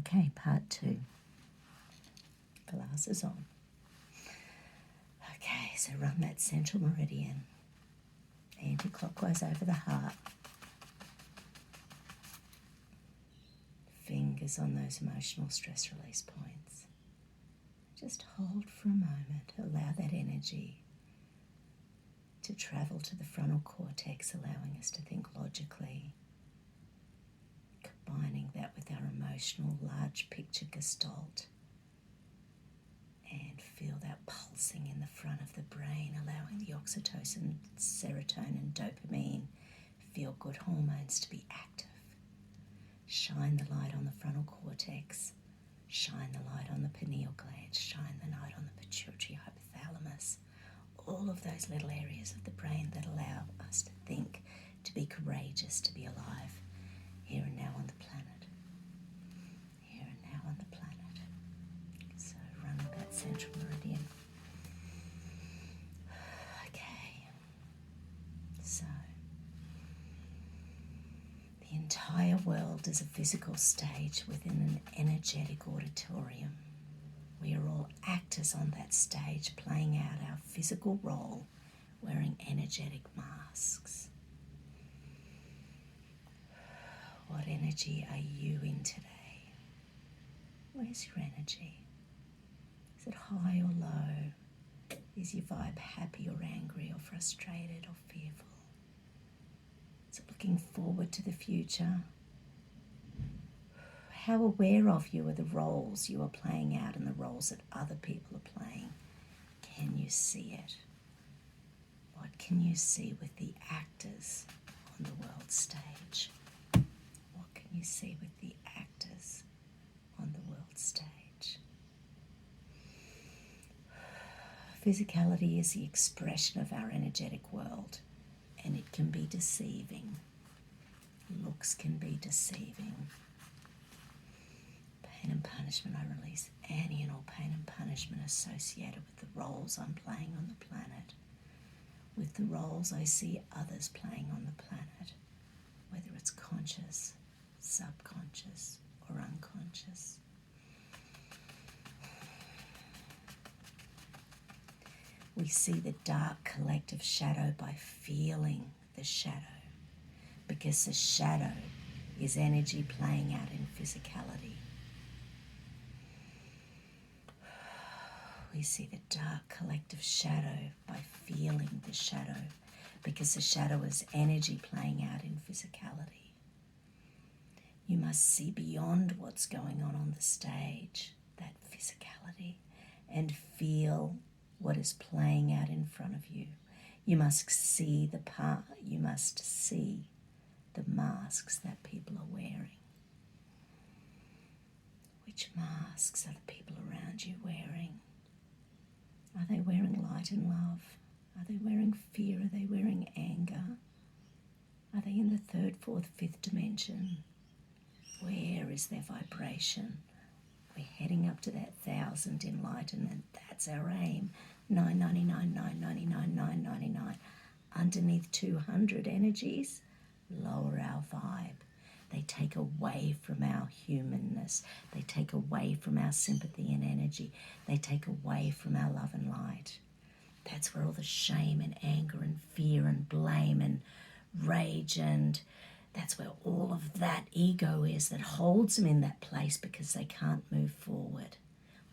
Okay, part 2. Glasses on. Okay, so run that central meridian anti-clockwise over the heart. Fingers on those emotional stress release points. Just hold for a moment. Allow that energy to travel to the frontal cortex, allowing us to think logically, combining that with our emotional large picture gestalt, and feel that pulsing in the front of the brain, allowing the oxytocin, serotonin, dopamine, feel-good hormones to be active. Shine the light on the frontal cortex, shine the light on the pineal gland, shine the light on the pituitary hypothalamus, all of those little areas of the brain that allow us to think, to be courageous, to be alive, here and now on the planet. Here and now on the planet. So run that central meridian. Okay. So the entire world is a physical stage within an energetic auditorium. We are all actors on that stage, playing out our physical role, wearing energetic masks. What energy are you in today? Where's your energy? Is it high or low? Is your vibe happy or angry or frustrated or fearful? Is it looking forward to the future? How aware of you are the roles you are playing out and the roles that other people are playing? Can you see it? What can you see with the actors on the world stage? What can you see with the actors on the world stage? Physicality is the expression of our energetic world, and it can be deceiving. Looks can be deceiving. Pain and punishment, I release any and all pain and punishment associated with the roles I'm playing on the planet, with the roles I see others playing on the planet, whether it's conscious, subconscious, or unconscious. We see the dark collective shadow by feeling the shadow, because the shadow is energy playing out in physicality. We see the dark collective shadow by feeling the shadow, because the shadow is energy playing out in physicality. You must see beyond what's going on the stage, that physicality, and feel what is playing out in front of you. You must see the part, you must see the masks that people are wearing. Which masks are the people around you wearing? Are they wearing light and love? Are they wearing fear? Are they wearing anger? Are they in the third, fourth, fifth dimension? Where is their vibration? We're heading up to that 1,000 enlightenment. That's our aim. 999, 999, 999. Underneath 200 energies, lower our vibe. They take away from our humanness. They take away from our sympathy and energy. They take away from our love and light. That's where all the shame and anger and fear and blame and rage, and that's where all of that ego is that holds them in that place because they can't move forward.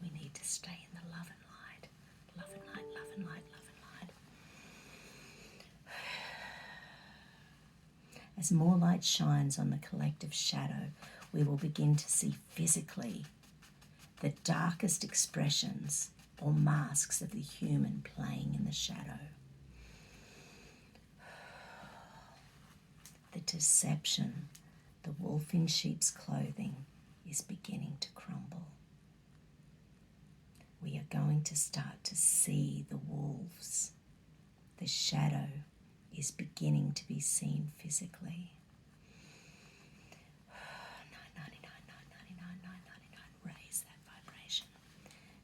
We need to stay in the love and light. Love and light, love and light, love and light. As more light shines on the collective shadow, we will begin to see physically the darkest expressions or masks of the human playing in the shadow. The deception, the wolf in sheep's clothing, is beginning to crumble. We are going to start to see the wolves. The shadow is beginning to be seen physically. 999, 999, 999, raise that vibration.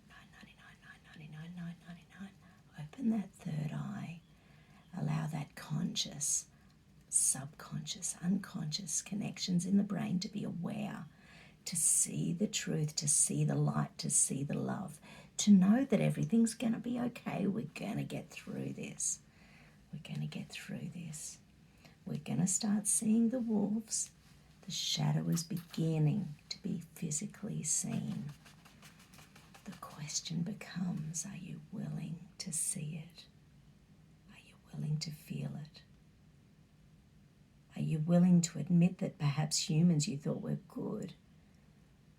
999, 999, 999. Open that third eye. Allow that conscious, subconscious, unconscious connections in the brain to be aware, to see the truth, to see the light, to see the love, to know that everything's going to be okay. We're going to get through this. We're going to get through this. We're going to start seeing the wolves. The shadow is beginning to be physically seen. The question becomes, are you willing to see it? Are you willing to feel it? Are you willing to admit that perhaps humans you thought were good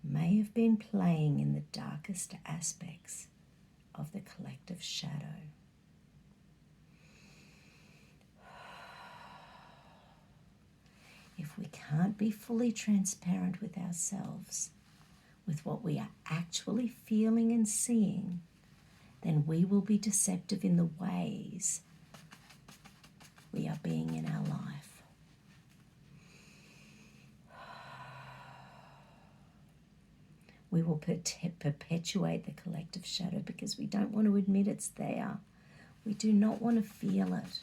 may have been playing in the darkest aspects of the collective shadow? If we can't be fully transparent with ourselves, with what we are actually feeling and seeing, then we will be deceptive in the ways we are being in our life. We will perpetuate the collective shadow because we don't want to admit it's there. We do not want to feel it.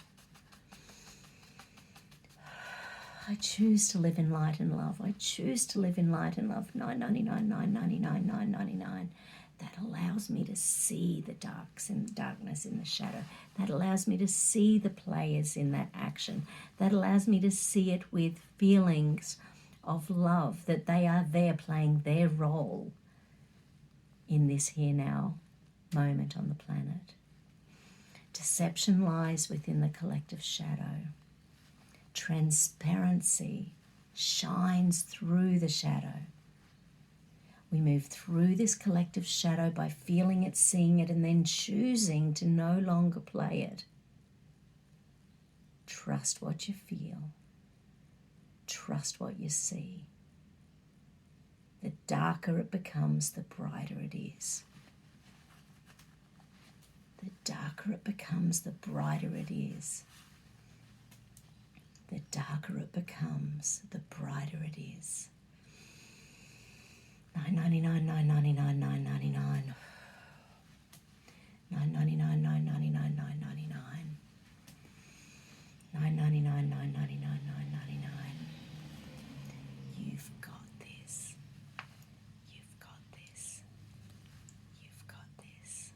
I choose to live in light and love. I choose to live in light and love. 999, 999, 999. That allows me to see the darkness in the shadow. That allows me to see the players in that action. That allows me to see it with feelings of love, that they are there playing their role in this here now moment on the planet. Deception lies within the collective shadow. Transparency shines through the shadow. We move through this collective shadow by feeling it, seeing it, and then choosing to no longer play it. Trust what you feel. Trust what you see. The darker it becomes, the brighter it is. The darker it becomes, the brighter it is. The darker it becomes, the brighter it is. 999, 999, 999. 999, 999, 999. 999, 999, 999. You've got this. You've got this. You've got this.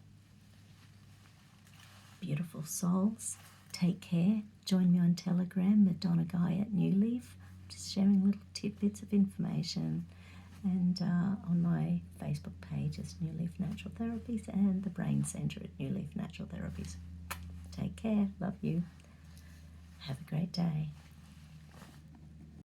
Beautiful souls, take care. Join me on Telegram, Madonna Guy at New Leaf. Just sharing little tidbits of information. And on my Facebook page is New Leaf Natural Therapies and the Brain Centre at New Leaf Natural Therapies. Take care. Love you. Have a great day.